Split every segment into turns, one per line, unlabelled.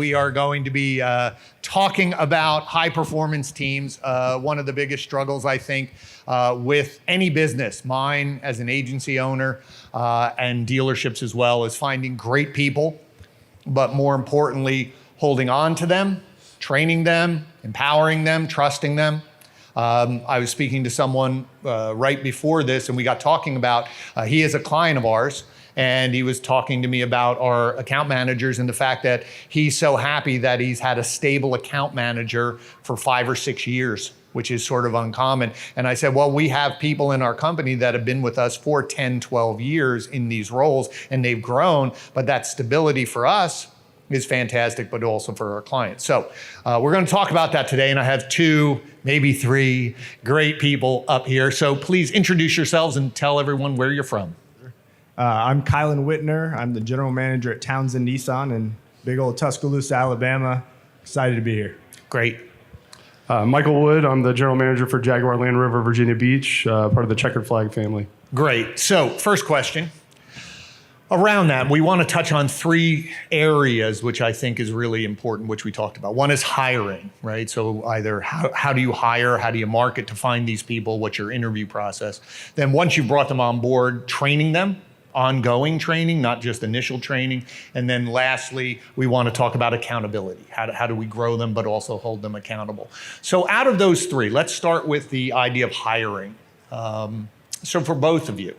We are going to be talking about high performance teams. One of the biggest struggles, I think, with any business, mine as an agency owner and dealerships as well, is finding great people, but more importantly, holding on to them, training them, empowering them, trusting them. I was speaking to someone right before this, and we got talking about, he is a client of ours, and he was talking to me about our account managers and the fact that he's so happy that he's had a stable account manager for 5 or 6 years, which is sort of uncommon. And I said, well, we have people in our company that have been with us for 10, 12 years in these roles, and they've grown, but that stability for us is fantastic, but also for our clients. So we're going to talk about that today, and I have 2, maybe 3 great people up here. So please introduce yourselves and tell everyone where you're from.
I'm Keilan Whitner. I'm the general manager at Townsend Nissan in big old Tuscaloosa, Alabama. Excited to be here.
Great.
Michael Wood. I'm the general manager for Jaguar Land Rover, Virginia Beach, part of the Checkered Flag family.
Great. So first question. Around that, we want to touch on 3 areas, which I think is really important, which we talked about. One is hiring, right? So either how do you hire, how do you market to find these people, what's your interview process? Then once you've brought them on board, training them, ongoing training, not just initial training. And then lastly, we want to talk about accountability. How do we grow them, but also hold them accountable? So out of those 3, let's start with the idea of hiring. So for both of you,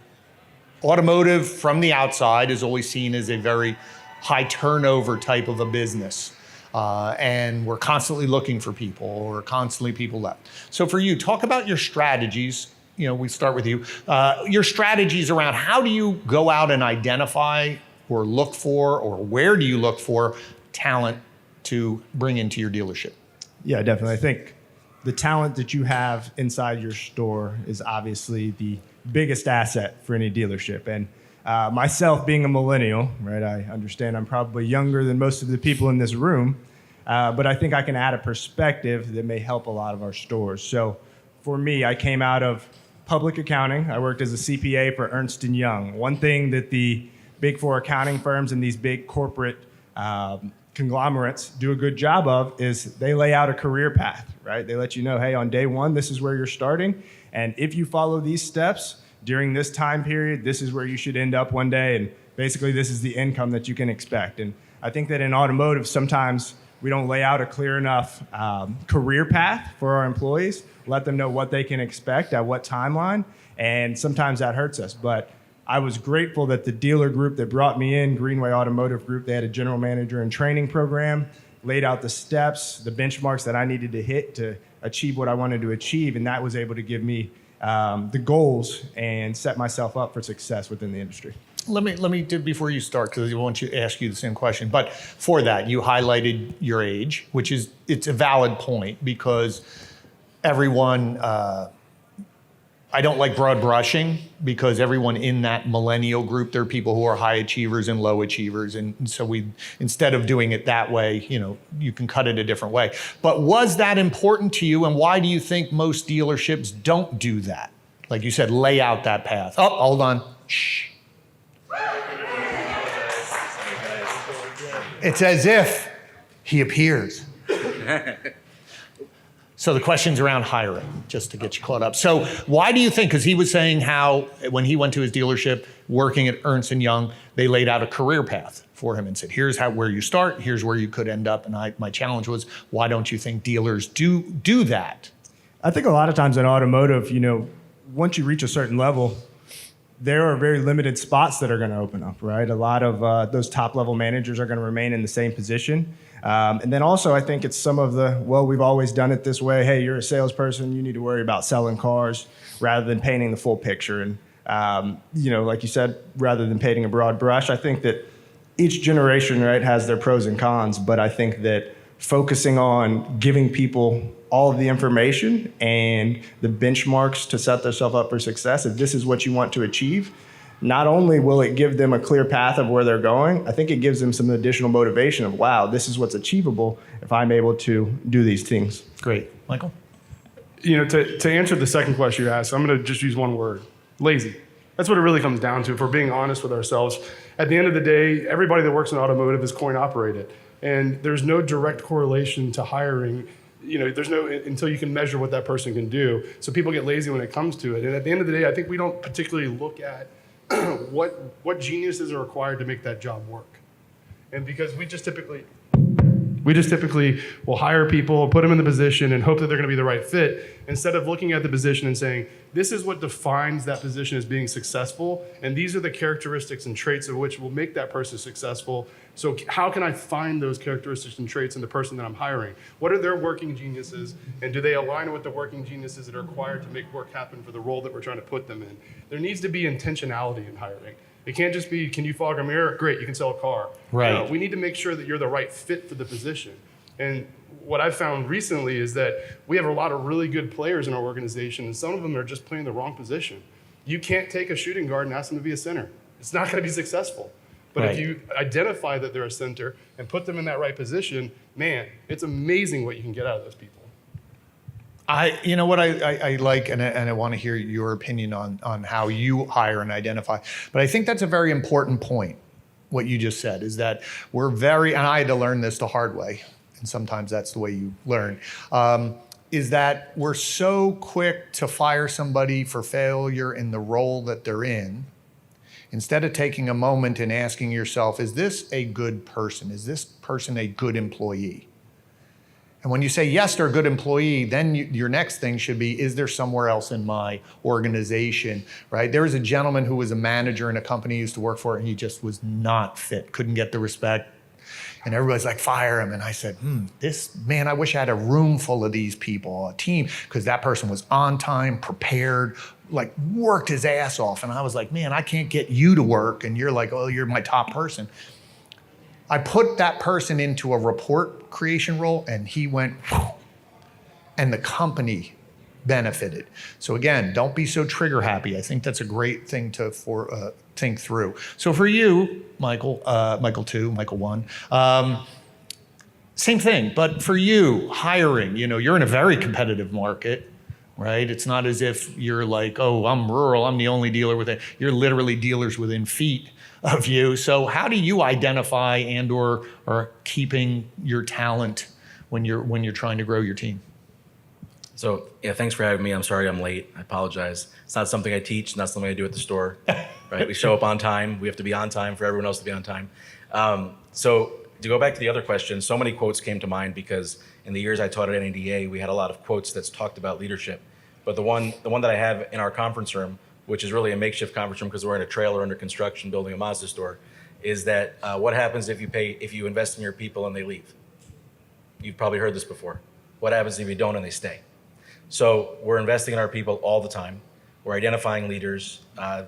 automotive from the outside is always seen as a very high turnover type of a business. And we're constantly looking for people, or constantly people left. So for you, talk about your strategies. You know, we start with you. Your strategies around how do you go out and identify or look for, or where do you look for talent to bring into your dealership?
Yeah, definitely. I think the talent that you have inside your store is obviously the biggest asset for any dealership. And myself being a millennial, right, I understand I'm probably younger than most of the people in this room, but I think I can add a perspective that may help a lot of our stores. So for me, I came out of public accounting. I worked as a CPA for Ernst & Young. One thing that the big 4 accounting firms and these big corporate conglomerates do a good job of is they lay out a career path, right? They let you know, hey, on day 1, this is where you're starting. And if you follow these steps during this time period, this is where you should end up one day. And basically, this is the income that you can expect. And I think that in automotive, sometimes we don't lay out a clear enough career path for our employees, let them know what they can expect at what timeline. And sometimes that hurts us. But I was grateful that the dealer group that brought me in, Greenway Automotive Group, they had a general manager and training program, laid out the steps, the benchmarks that I needed to hit to achieve what I wanted to achieve. And that was able to give me the goals and set myself up for success within the industry.
Let me do before you start, because I want to ask you the same question. But for that, you highlighted your age, which is, it's a valid point, because everyone, I don't like broad brushing, because everyone in that millennial group, there are people who are high achievers and low achievers. And so we, instead of doing it that way, you know, you can cut it a different way. But was that important to you? And why do you think most dealerships don't do that? Like you said, lay out that path. Oh, hold on. Shh. It's as if he appears. So the question's around hiring, just to get you caught up. So why do you think, because he was saying how when he went to his dealership working at Ernst & Young, they laid out a career path for him and said, here's where you start, here's where you could end up. And my challenge was, why don't you think dealers do that?
I think a lot of times in automotive, you know, once you reach a certain level, there are very limited spots that are going to open up, right? A lot of those top-level managers are going to remain in the same position. And then also, I think it's some of the, well, we've always done it this way. Hey, you're a salesperson. You need to worry about selling cars rather than painting the full picture. And, you know, like you said, rather than painting a broad brush, I think that each generation, right, has their pros and cons. But I think that focusing on giving people all of the information and the benchmarks to set themselves up for success, if this is what you want to achieve, not only will it give them a clear path of where they're going, I think it gives them some additional motivation of, wow, this is what's achievable if I'm able to do these things.
Great. Michael?
You know, to answer the second question you asked, I'm going to just use one word: lazy. That's what it really comes down to, if we're being honest with ourselves. At the end of the day, everybody that works in automotive is coin operated. And there's no direct correlation to hiring. There's no, until you can measure what that person can do. So people get lazy when it comes to it. And at the end of the day, I think we don't particularly look at what geniuses are required to make that job work. And because we just typically will hire people, put them in the position, and hope that they're going to be the right fit, instead of looking at the position and saying, this is what defines that position as being successful, and these are the characteristics and traits of which will make that person successful. So how can I find those characteristics and traits in the person that I'm hiring? What are their working geniuses, and do they align with the working geniuses that are required to make work happen for the role that we're trying to put them in? There needs to be intentionality in hiring. It can't just be, can you fog a mirror? Great, you can sell a car.
Right.
No, we need to make sure that you're the right fit for the position. And what I've found recently is that we have a lot of really good players in our organization, and some of them are just playing the wrong position. You can't take a shooting guard and ask them to be a center. It's not going to be successful. But
Right.
if you identify that they're a center and put them in that right position, man, it's amazing what you can get out of those people.
What I like, and I want to hear your opinion on how you hire and identify. But I think that's a very important point. What you just said is that and I had to learn this the hard way, and sometimes that's the way you learn, is that we're so quick to fire somebody for failure in the role that they're in, instead of taking a moment and asking yourself, is this a good person? Is this person a good employee? And when you say, yes, they're a good employee, then your next thing should be, is there somewhere else in my organization, right? There was a gentleman who was a manager in a company he used to work for, and he just was not fit, couldn't get the respect. And everybody's like, fire him. And I said, I wish I had a room full of these people, a team, because that person was on time, prepared, like worked his ass off. And I was like, man, I can't get you to work. And you're like, oh, you're my top person. I put that person into a report creation role, and he went, and the company benefited. So again, don't be so trigger happy. I think that's a great thing to think through. So for you, Michael 2, Michael 1, same thing. But for you, hiring, you're in a very competitive market, right? It's not as if you're like, oh, I'm rural, I'm the only dealer with it. You're literally dealers within feet of you. So how do you identify and or keeping your talent when you're trying to grow your team?
So yeah, thanks for having me. I'm sorry I'm late. I apologize. It's not something I teach, not something I do at the store. Right? We show up on time. We have to be on time for everyone else to be on time. So to go back to the other question, so many quotes came to mind because in the years I taught at NADA, we had a lot of quotes that talked about leadership. But the one that I have in our conference room, which is really a makeshift conference room because we're in a trailer under construction building a Mazda store, is that what happens if you invest in your people and they leave? You've probably heard this before. What happens if you don't and they stay? So we're investing in our people all the time. We're identifying leaders. I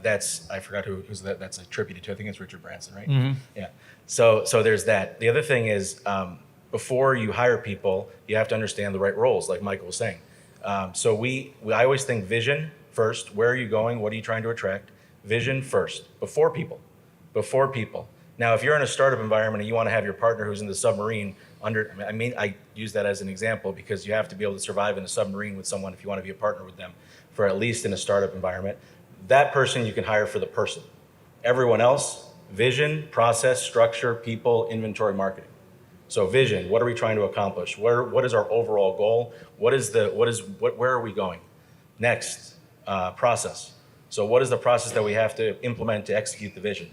forgot who's that. That's attributed to. I think it's Richard Branson, right? Mm-hmm. Yeah. So there's that. The other thing is, before you hire people, you have to understand the right roles, like Michael was saying. So I always think vision first. Where are you going? What are you trying to attract? Vision first, before people. Now, if you're in a startup environment and you want to have your partner who's in the submarine I use that as an example because you have to be able to survive in a submarine with someone if you want to be a partner with them for at least in a startup environment. That person you can hire for the person. Everyone else, vision, process, structure, people, inventory, marketing. So vision, what are we trying to accomplish? What is our overall goal? Where are we going? Next, process. So what is the process that we have to implement to execute the vision?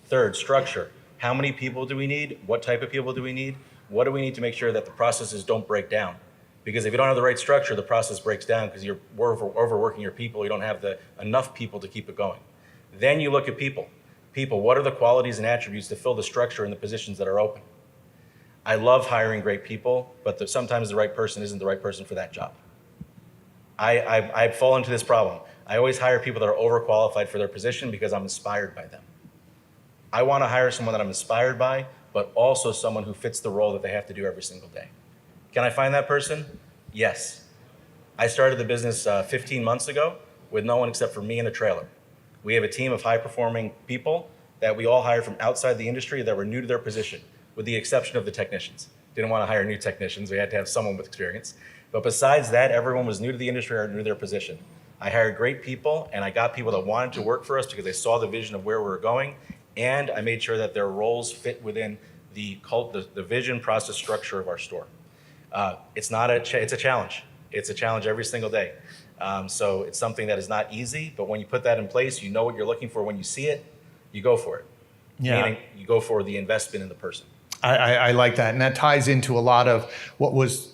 Third, structure. How many people do we need? What type of people do we need? What do we need to make sure that the processes don't break down? Because if you don't have the right structure, the process breaks down because you're overworking your people. You don't have enough people to keep it going. Then you look at people. People, what are the qualities and attributes to fill the structure in the positions that are open? I love hiring great people, but sometimes the right person isn't the right person for that job. I fall into this problem. I always hire people that are overqualified for their position because I'm inspired by them. I want to hire someone that I'm inspired by, but also someone who fits the role that they have to do every single day. Can I find that person? Yes. I started the business 15 months ago with no one except for me and a trailer. We have a team of high-performing people that we all hired from outside the industry that were new to their position, with the exception of the technicians. Didn't want to hire new technicians. We had to have someone with experience. But besides that, everyone was new to the industry or new to their position. I hired great people, and I got people that wanted to work for us because they saw the vision of where we were going, and I made sure that their roles fit within the vision, process, structure of our store. It's not it's a challenge. It's a challenge every single day. So it's something that is not easy, but when you put that in place, you know what you're looking for. When you see it, you go for it.
Yeah.
Meaning you go for the investment in the person.
I like that, and that ties into a lot of what was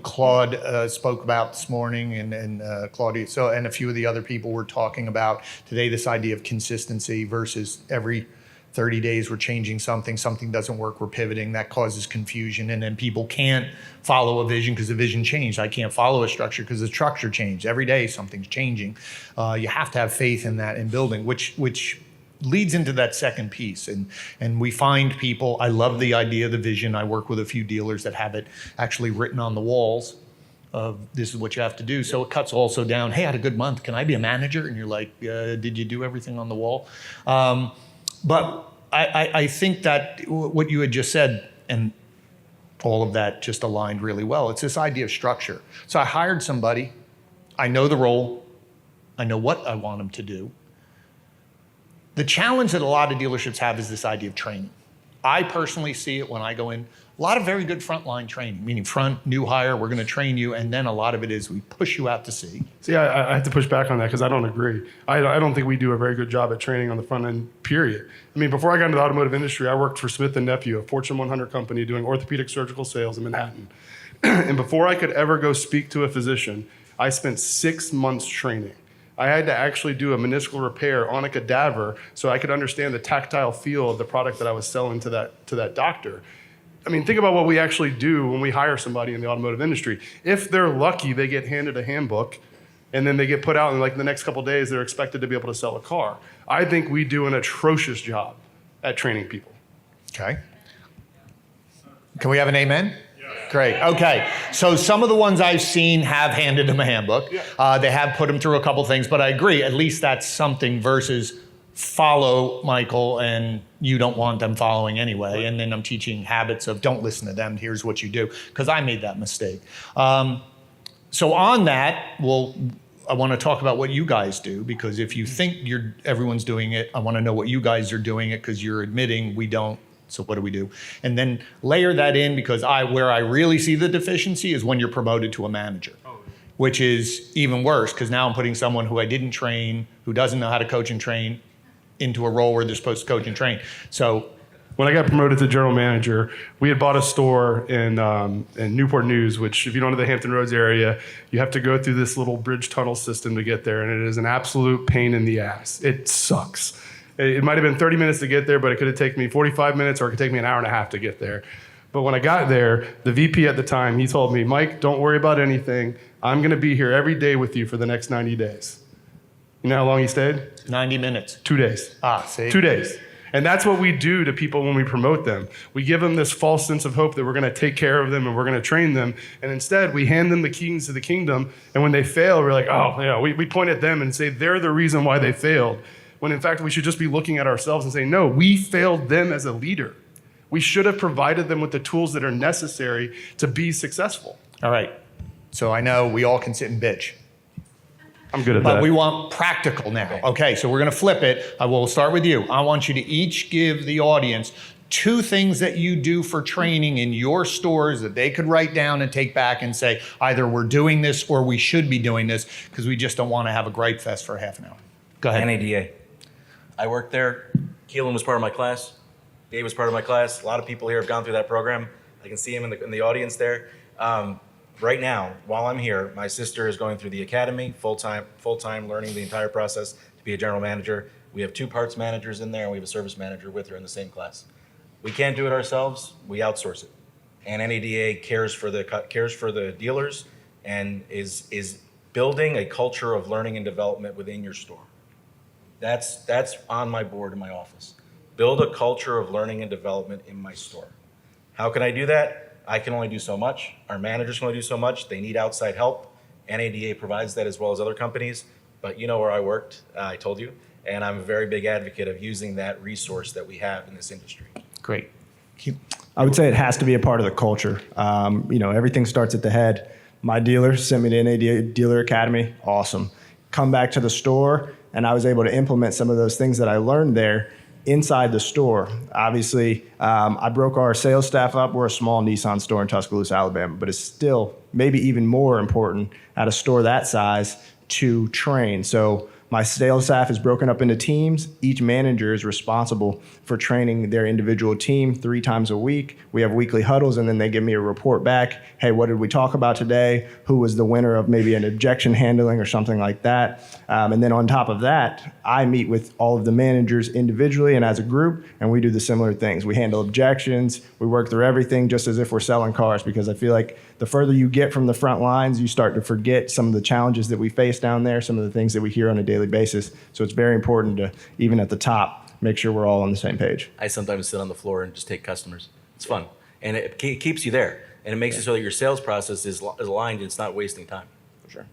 Claude spoke about this morning, and Claudia, and a few of the other people were talking about today. This idea of consistency versus every 30 days we're changing something doesn't work, we're pivoting. That causes confusion, and then people can't follow a vision because the vision changed. I can't follow a structure because the structure changed. Every day something's changing. You have to have faith in that in building, which leads into that second piece. And we find people, I love the idea of the vision. I work with a few dealers that have it actually written on the walls of this is what you have to do. So it cuts also down, hey, I had a good month. Can I be a manager? And you're like, did you do everything on the wall? But I think that what you had just said, and all of that just aligned really well. It's this idea of structure. So I hired somebody. I know the role. I know what I want them to do. The challenge that a lot of dealerships have is this idea of training. I personally see it when I go in, a lot of very good frontline training, meaning front, new hire, we're going to train you, and then a lot of it is we push you out to sea.
See, I have to push back on that because I don't agree. I don't think we do a very good job at training on the front end, period. I mean, before I got into the automotive industry, I worked for Smith & Nephew, a Fortune 100 company doing orthopedic surgical sales in Manhattan. And before I could ever go speak to a physician, I spent 6 months training. I had to actually do a meniscal repair on a cadaver so I could understand the tactile feel of the product that I was selling to that doctor. I mean, think about what we actually do when we hire somebody in the automotive industry. If they're lucky, they get handed a handbook, and then they get put out, and like the next couple of days, they're expected to be able to sell a car. I think we do an atrocious job at training people.
Okay. Can we have an amen? Great. Okay. So some of the ones I've seen have handed them a handbook. They have put them through a couple things, but I agree. At least that's something versus follow Michael and you don't want them following anyway. Right. And then I'm teaching habits of don't listen to them. Here's what you do. Because I made that mistake. So on that, I want to talk about what you guys do, because if you think everyone's doing it, I want to know what you guys are doing it, because you're admitting we don't. So what do we do? And then layer that in, because where I really see the deficiency is when you're promoted to a manager, which is even worse, because now I'm putting someone who I didn't train, who doesn't know how to coach and train, into a role where they're supposed to coach and train. So
when I got promoted to general manager, we had bought a store in Newport News, which if you don't know the Hampton Roads area, you have to go through this little bridge tunnel system to get there, and it is an absolute pain in the ass. It sucks. It might have been 30 minutes to get there, but it could have taken me 45 minutes, or it could take me an hour and a half to get there. But when I got there, the VP at the time, he told me, Mike, don't worry about anything. I'm going to be here every day with you for the next 90 days. You know how long he stayed?
90 minutes.
2 days.
See?
2 days. And that's what we do to people when we promote them. We give them this false sense of hope that we're going to take care of them and we're going to train them. And instead, we hand them the keys to the kingdom. And when they fail, we're like, oh, yeah, we point at them and say they're the reason why they failed. When in fact, we should just be looking at ourselves and saying, no, we failed them as a leader. We should have provided them with the tools that are necessary to be successful.
All right. So I know we all can sit and bitch.
I'm good at that.
But we want practical now. Okay, so we're going to flip it. I will start with you. I want you to each give the audience 2 things that you do for training in your stores that they could write down and take back and say, either we're doing this or we should be doing this, because we just don't want to have a gripe fest for half an hour. Go ahead.
NADA. I worked there. Keilan was part of my class. Dave was part of my class. A lot of people here have gone through that program. I can see him in the audience there. Right now, while I'm here, my sister is going through the academy, full-time learning the entire process to be a general manager. We have 2 parts managers in there, and we have a service manager with her in the same class. We can't do it ourselves. We outsource it. And NADA cares for the dealers and is building a culture of learning and development within your store. That's on my board in my office. Build a culture of learning and development in my store. How can I do that? I can only do so much. Our managers can only do so much. They need outside help. NADA provides that as well as other companies. But you know where I worked, I told you. And I'm a very big advocate of using that resource that we have in this industry.
Great.
I would say it has to be a part of the culture. Everything starts at the head. My dealer sent me to NADA Dealer Academy. Awesome. Come back to the store, and I was able to implement some of those things that I learned there inside the store, obviously, I broke our sales staff up. We're a small Nissan store in Tuscaloosa, Alabama, but it's still maybe even more important at a store that size to train. So my sales staff is broken up into teams. Each manager is responsible for training their individual team 3 times a week. We have weekly huddles, and then they give me a report back. Hey, what did we talk about today? Who was the winner of maybe an objection handling or something like that? And then on top of that, I meet with all of the managers individually and as a group, and we do the similar things. We handle objections. We work through everything just as if we're selling cars, because I feel like the further you get from the front lines, you start to forget some of the challenges that we face down there, some of the things that we hear on a daily basis. So it's very important to, even at the top, make sure we're all on the same page.
I sometimes sit on the floor and just take customers. It's fun. And it keeps you there. And it makes it so that your sales process is aligned and it's not wasting time.
For sure.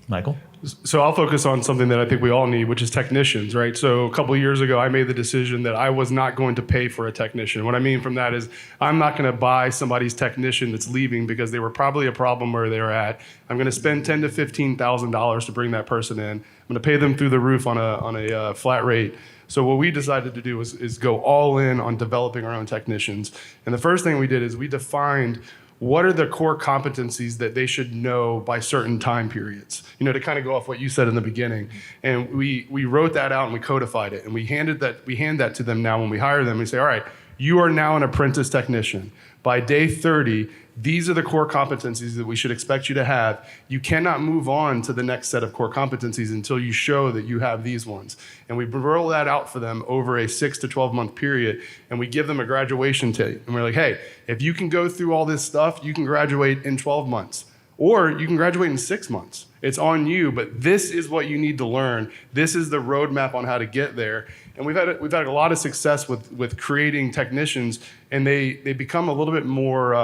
Michael?
So I'll focus on something that I think we all need, which is technicians, right? So a couple of years ago, I made the decision that I was not going to pay for a technician. What I mean from that is I'm not going to buy somebody's technician that's leaving because they were probably a problem where they were at. I'm going to spend $10,000 to $15,000 to bring that person in. I'm going to pay them through the roof on a flat rate. So what we decided to do is go all in on developing our own technicians. And the first thing we did is we defined what are the core competencies that they should know by certain time periods, to kind of go off what you said in the beginning. And we wrote that out and we codified it. And we hand that to them now when we hire them. We say, all right, you are now an apprentice technician. By day 30, these are the core competencies that we should expect you to have. You cannot move on to the next set of core competencies until you show that you have these ones. And we roll that out for them over a 6 to 12 month period. And we give them a graduation date. And we're like, hey, if you can go through all this stuff, you can graduate in 12 months. Or you can graduate in 6 months. It's on you, but this is what you need to learn. This is the roadmap on how to get there. And we've had a lot of success with creating technicians, and they become a little bit more,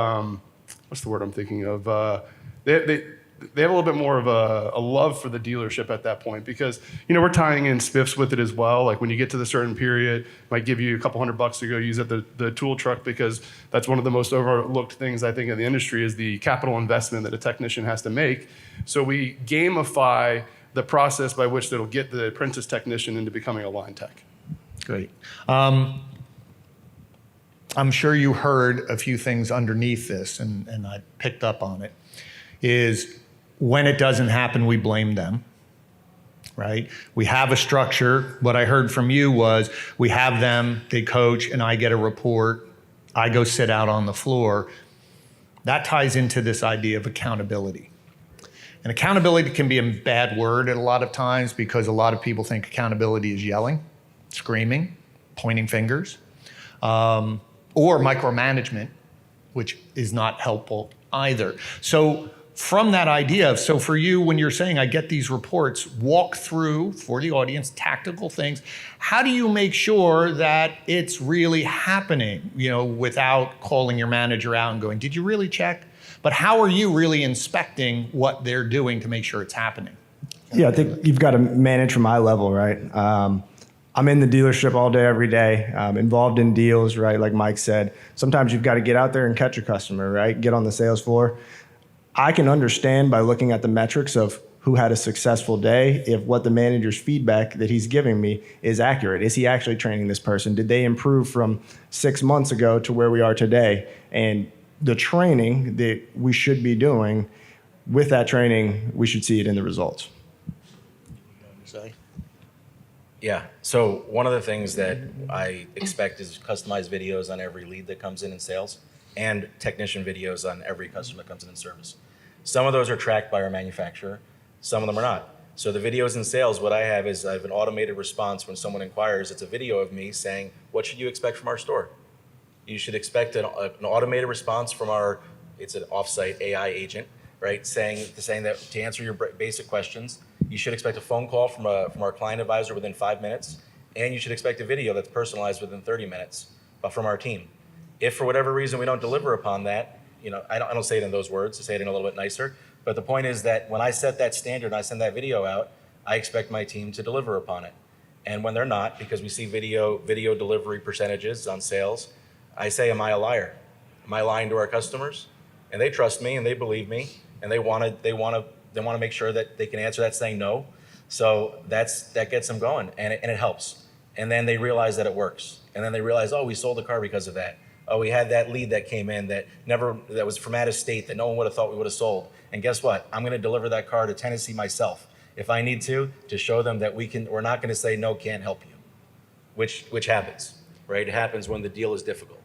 what's the word I'm thinking of? They have a little bit more of a love for the dealership at that point, because we're tying in spiffs with it as well. Like when you get to the certain period, might give you a couple $100 to go use at the tool truck, because that's one of the most overlooked things I think in the industry is the capital investment that a technician has to make. So we gamify the process by which that'll get the apprentice technician into becoming a line tech.
Great. I'm sure you heard a few things underneath this, and I picked up on it, is when it doesn't happen, we blame them, right? We have a structure. What I heard from you was we have them, they coach, and I get a report. I go sit out on the floor. That ties into this idea of accountability. And accountability can be a bad word at a lot of times, because a lot of people think accountability is yelling, screaming, pointing fingers, or micromanagement, which is not helpful either. So from that idea, so for you, when you're saying I get these reports, walk through, for the audience, tactical things. How do you make sure that it's really happening, without calling your manager out and going, did you really check? But how are you really inspecting what they're doing to make sure it's happening?
Yeah, I think you've got to manage from eye level, right? I'm in the dealership all day, every day, involved in deals, right? Like Mike said, sometimes you've got to get out there and catch a customer, right? Get on the sales floor. I can understand by looking at the metrics of who had a successful day if what the manager's feedback that he's giving me is accurate. Is he actually training this person? Did they improve from 6 months ago to where we are today? And the training that we should be doing, with that training, we should see it in the results.
Yeah. So one of the things that I expect is customized videos on every lead that comes in sales, and technician videos on every customer that comes in service. Some of those are tracked by our manufacturer. Some of them are not. So the videos in sales, what I have is I have an automated response when someone inquires. It's a video of me saying, what should you expect from our store? You should expect an automated response from it's an offsite AI agent, right? Saying that to answer your basic questions, you should expect a phone call from our client advisor within 5 minutes, and you should expect a video that's personalized within 30 minutes from our team. If for whatever reason we don't deliver upon that, I don't say it in those words, I say it in a little bit nicer, but the point is that when I set that standard and I send that video out, I expect my team to deliver upon it. And when they're not, because we see video delivery percentages on sales, I say, am I a liar? Am I lying to our customers? And they trust me and they believe me, and they want to make sure that they can answer that saying no. So that gets them going, and it helps. And then they realize that it works. And then they realize, oh, we sold the car because of that. Oh, we had that lead that came in that was from out of state that no one would have thought we would have sold. And guess what? I'm going to deliver that car to Tennessee myself if I need to show them that we're not going to say no, can't help you, which happens, right? It happens when the deal is difficult.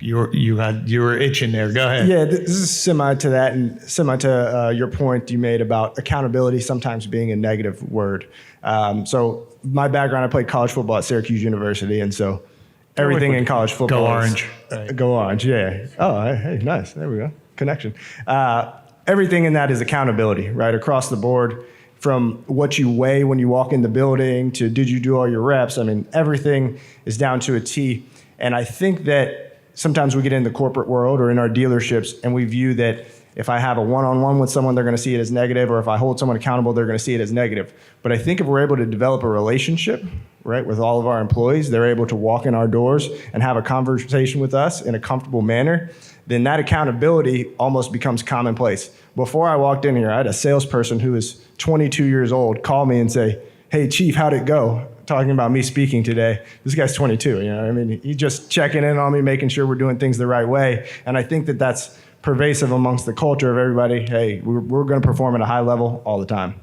You were itching there. Go ahead.
Yeah, this is similar to that and similar to your point you made about accountability sometimes being a negative word. So my background, I played college football at Syracuse University, and so everything in college football
Go Orange.
Go Orange, yeah. Oh, hey, nice. There we go. Connection. Everything in that is accountability, right? Across the board, from what you weigh when you walk in the building to did you do all your reps? I mean, everything is down to a T. And I think that sometimes we get in the corporate world or in our dealerships and we view that if I have a one-on-one with someone, they're going to see it as negative, or if I hold someone accountable, they're going to see it as negative. But I think if we're able to develop a relationship, right, with all of our employees, they're able to walk in our doors and have a conversation with us in a comfortable manner, then that accountability almost becomes commonplace. Before I walked in here, I had a salesperson who was 22 years old call me and say, "Hey, Chief, how'd it go?" Talking about me speaking today. This guy's 22, you know what I mean? He's just checking in on me, making sure we're doing things the right way. And I think that that's pervasive amongst the culture of everybody. Hey, we're going to perform at a high level all the time.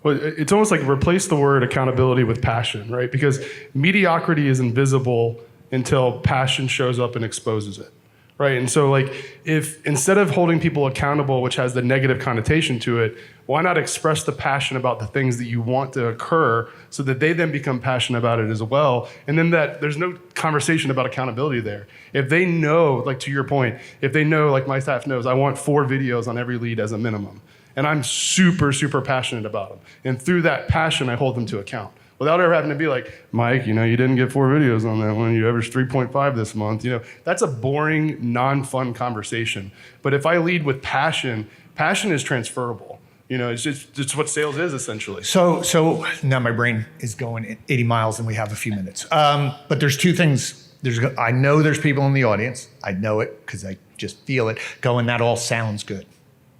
Well, it's almost like replace the word accountability with passion, right? Because mediocrity is invisible until passion shows up and exposes it, right? And so like if instead of holding people accountable, which has the negative connotation to it, why not express the passion about the things that you want to occur so that they then become passionate about it as well? And then that there's no conversation about accountability there. If they know, like to your point, if they know, like my staff knows, I want 4 videos on every lead as a minimum. And I'm super, super passionate about them. And through that passion, I hold them to account. Without ever having to be like, Mike, you didn't get 4 videos on that one. You averaged 3.5 this month. That's a boring, non-fun conversation. But if I lead with passion, passion is transferable. It's what sales is essentially.
So now my brain is going at 80 miles and we have a few minutes. But there's 2 things. I know there's people in the audience. I know it because I just feel it going, that all sounds good.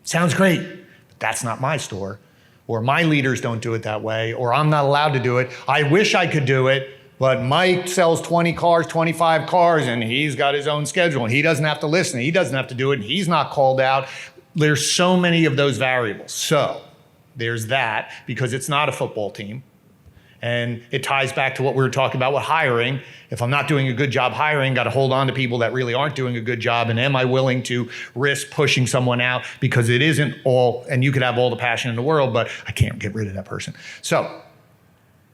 Sounds great. But that's not my store. Or my leaders don't do it that way. Or I'm not allowed to do it. I wish I could do it. But Mike sells 20 cars, 25 cars, and he's got his own schedule. And he doesn't have to listen. He doesn't have to do it. And he's not called out. There's so many of those variables. So there's that, because it's not a football team. And it ties back to what we were talking about with hiring. If I'm not doing a good job hiring, got to hold on to people that really aren't doing a good job. And am I willing to risk pushing someone out? Because it isn't all, and you could have all the passion in the world, but I can't get rid of that person. So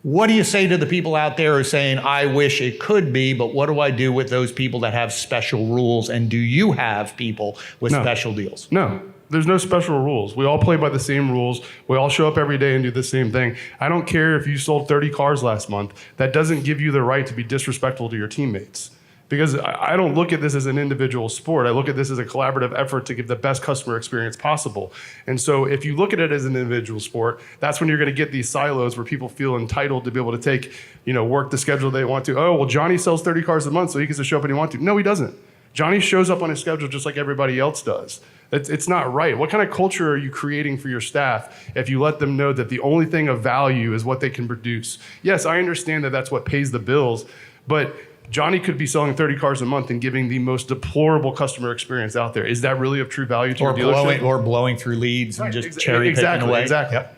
what do you say to the people out there who are saying, I wish it could be, but what do I do with those people that have special rules? And do you have people with special deals?
No, there's no special rules. We all play by the same rules. We all show up every day and do the same thing. I don't care if you sold 30 cars last month. That doesn't give you the right to be disrespectful to your teammates. Because I don't look at this as an individual sport. I look at this as a collaborative effort to give the best customer experience possible. And so if you look at it as an individual sport, that's when you're going to get these silos where people feel entitled to be able to take, work the schedule they want to. Oh, well, Johnny sells 30 cars a month, so he gets to show up when he wants to. No, he doesn't. Johnny shows up on his schedule just like everybody else does. It's not right. What kind of culture are you creating for your staff if you let them know that the only thing of value is what they can produce? Yes, I understand that that's what pays the bills, but Johnny could be selling 30 cars a month and giving the most deplorable customer experience out there. Is that really of true value to your dealership?
Or blowing through leads and just cherry picking away.
Exactly.
Yep.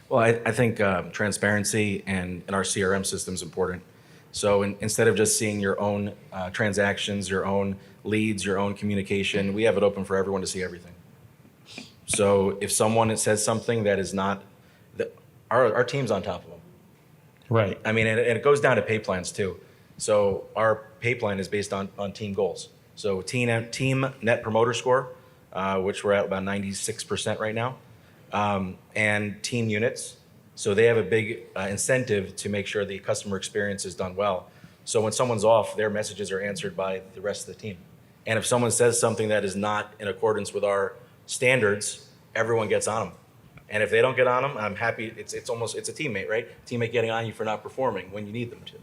Well, I think transparency and our CRM system is important. So instead of just seeing your own transactions, your own leads, your own communication, we have it open for everyone to see everything. So if someone says something that is not, our team's on top of them.
Right.
I mean, and it goes down to pay plans too. So our pay plan is based on team goals. So team net promoter score, which we're at about 96% right now, and team units. So they have a big incentive to make sure the customer experience is done well. So when someone's off, their messages are answered by the rest of the team. And if someone says something that is not in accordance with our standards, everyone gets on them. And if they don't get on them, I'm happy. It's a teammate, right? Teammate getting on you for not performing when you need them to.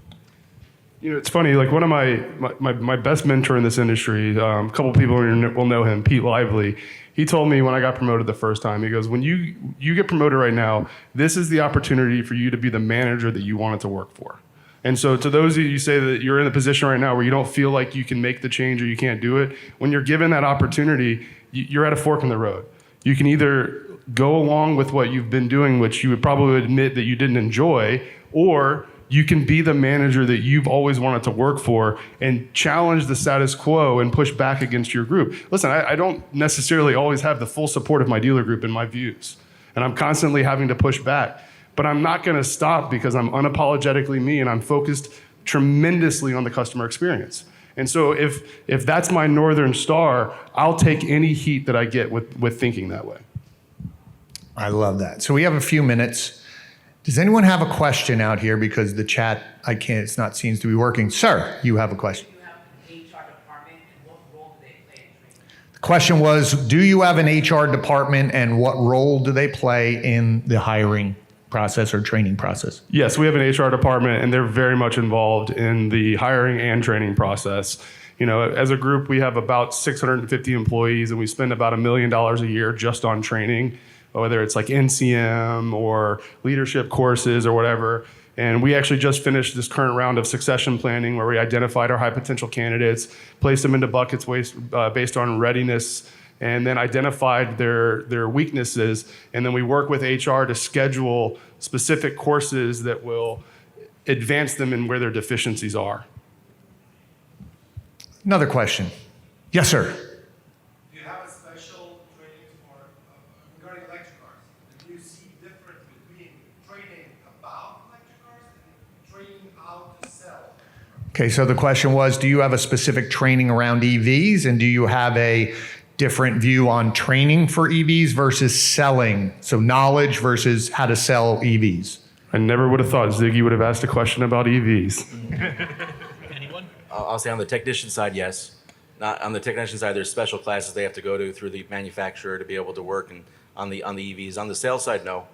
It's funny, like one of my best mentor in this industry, a couple of people will know him, Pete Lively. He told me when I got promoted the first time, he goes, when you get promoted right now, this is the opportunity for you to be the manager that you wanted to work for. And so to those of you say that you're in a position right now where you don't feel like you can make the change or you can't do it, when you're given that opportunity, you're at a fork in the road. You can either go along with what you've been doing, which you would probably admit that you didn't enjoy, or you can be the manager that you've always wanted to work for and challenge the status quo and push back against your group. Listen, I don't necessarily always have the full support of my dealer group in my views, and I'm constantly having to push back. But I'm not going to stop because I'm unapologetically me and I'm focused tremendously on the customer experience. And so if that's my Northern Star, I'll take any heat that I get with thinking that way.
I love that. So we have a few minutes. Does anyone have a question out here? Because the chat, seems to be working. Sir, you have a question.
Do you have an HR department and what role do they play in training?
The question was, do you have an HR department and what role do they play in the hiring process or training process?
Yes, we have an HR department and they're very much involved in the hiring and training process. As a group, we have about 650 employees and we spend about $1 million a year just on training, whether it's like NCM or leadership courses or whatever. And we actually just finished this current round of succession planning where we identified our high potential candidates, placed them into buckets based on readiness, and then identified their weaknesses. And then we work with HR to schedule specific courses that will advance them in where their deficiencies are.
Another question. Yes, sir.
Do you have a special training for regarding electric cars? Do you see difference between training about electric cars and training how to sell?
Okay, so the question was, do you have a specific training around EVs and do you have a different view on training for EVs versus selling? So knowledge versus how to sell EVs.
I never would have thought Ziggy would have asked a question about EVs.
Anyone? I'll say on the technician side, yes. Not on the technician side, there's special classes they have to go to through the manufacturer to be able to work and on the EVs. On the sales side, no. On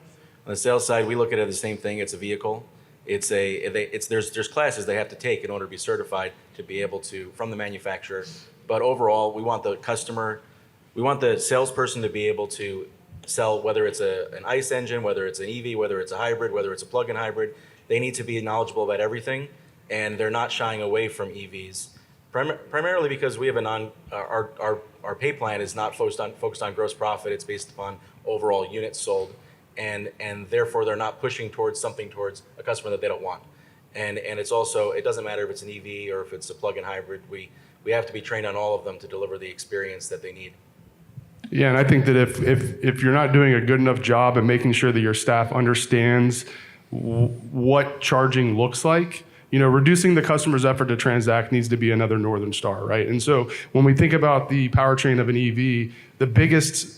the sales side, we look at it the same thing. It's a vehicle. There's classes they have to take in order to be certified to be able to from the manufacturer. But overall, we want the salesperson to be able to sell, whether it's an ICE engine, whether it's an EV, whether it's a hybrid, whether it's a plug-in hybrid. They need to be knowledgeable about everything, and they're not shying away from EVs. Primarily because we have our pay plan is not focused on gross profit. It's based upon overall units sold, and therefore they're not pushing towards a customer that they don't want. And it's also, it doesn't matter if it's an EV or if it's a plug-in hybrid. We have to be trained on all of them to deliver the experience that they need.
Yeah, and I think that if you're not doing a good enough job at making sure that your staff understands what charging looks like, reducing the customer's effort to transact needs to be another Northern Star, right? And so when we think about the powertrain of an EV, the biggest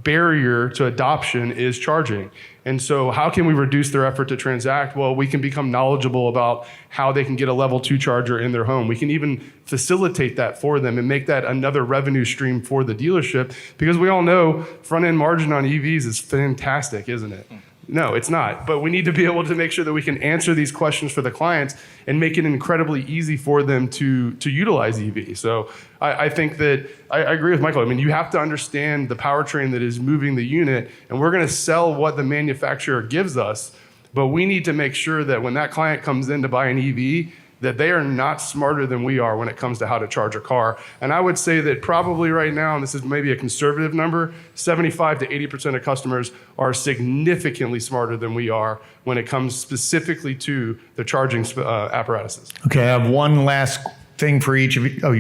barrier to adoption is charging. And so how can we reduce their effort to transact? Well, we can become knowledgeable about how they can get a level 2 charger in their home. We can even facilitate that for them and make that another revenue stream for the dealership, because we all know front end margin on EVs is fantastic, isn't it? No, it's not. But we need to be able to make sure that we can answer these questions for the clients and make it incredibly easy for them to utilize EV. So I think that I agree with Michael. I mean, you have to understand the powertrain that is moving the unit, and we're going to sell what the manufacturer gives us. But we need to make sure that when that client comes in to buy an EV, that they are not smarter than we are when it comes to how to charge a car. And I would say that probably right now, and this is maybe a conservative number, 75 to 80% of customers are significantly smarter than we are when it comes specifically to the charging apparatuses.
Okay, I have one last thing for each of you. Oh,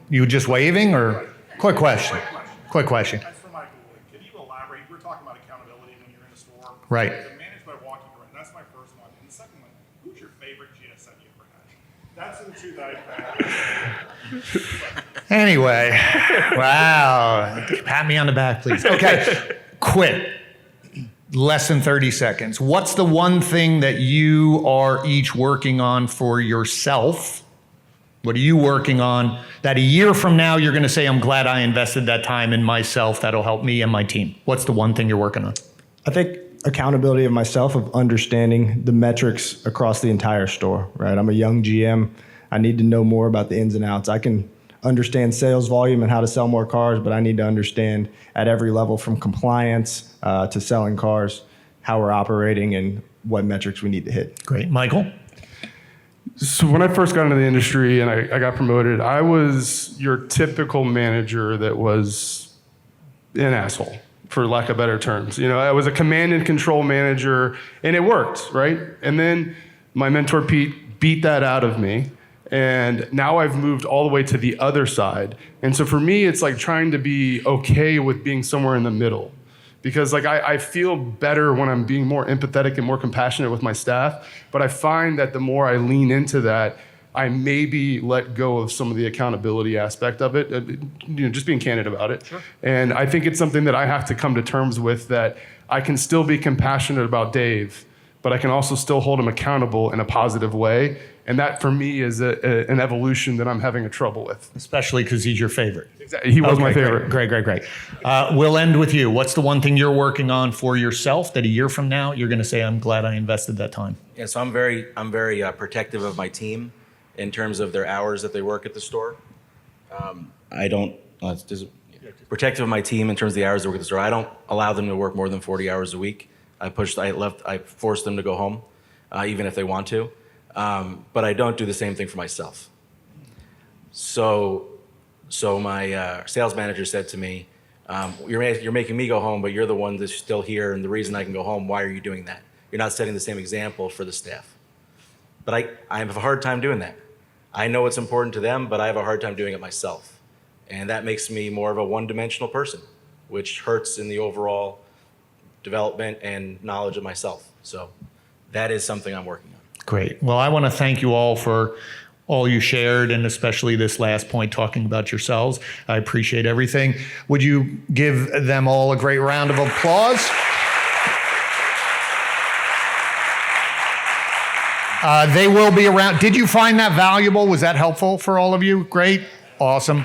you just waving or? Quick question. Quick question.
That's for Michael. Can you elaborate? We're talking about accountability when you're in a store.
Right.
To manage by walking around. That's my first one. And the second one, who's your favorite GSM you ever had? That's the two that I've had.
Anyway, wow. Pat me on the back, please. Okay, quick. Less than 30 seconds. What's the one thing that you are each working on for yourself? What are you working on that a year from now you're going to say, I'm glad I invested that time in myself. That'll help me and my team. What's the one thing you're working on?
I think accountability of myself, of understanding the metrics across the entire store, right? I'm a young GM. I need to know more about the ins and outs. I can understand sales volume and how to sell more cars, but I need to understand at every level from compliance to selling cars, how we're operating and what metrics we need to hit.
Great. Michael?
So when I first got into the industry and I got promoted, I was your typical manager that was an asshole, for lack of better terms. You know, I was a command and control manager, and it worked, right? And then my mentor Pete beat that out of me, and now I've moved all the way to the other side. And so for me, it's like trying to be okay with being somewhere in the middle. Because like I feel better when I'm being more empathetic and more compassionate with my staff, but I find that the more I lean into that, I maybe let go of some of the accountability aspect of it, just being candid about it. Sure. And I think it's something that I have to come to terms with, that I can still be compassionate about Dave, but I can also still hold him accountable in a positive way. And that for me is an evolution that I'm having a trouble with.
Especially because he's your favorite.
Exactly. He was my favorite.
Great. We'll end with you. What's the one thing you're working on for yourself that a year from now you're going to say, I'm glad I invested that time?
Yeah, so I'm very protective of my team in terms of their hours that they work at the store. Protective of my team in terms of the hours they work at the store. I don't allow them to work more than 40 hours a week. I force them to go home, even if they want to. But I don't do the same thing for myself. So my sales manager said to me, you're making me go home, but you're the one that's still here, and the reason I can go home, why are you doing that? You're not setting the same example for the staff. But I have a hard time doing that. I know it's important to them, but I have a hard time doing it myself. And that makes me more of a one-dimensional person, which hurts in the overall development and knowledge of myself. So that is something I'm working on.
Great. Well, I want to thank you all for all you shared, and especially this last point talking about yourselves. I appreciate everything. Would you give them all a great round of applause? They will be around. Did you find that valuable? Was that helpful for all of you? Great. Awesome.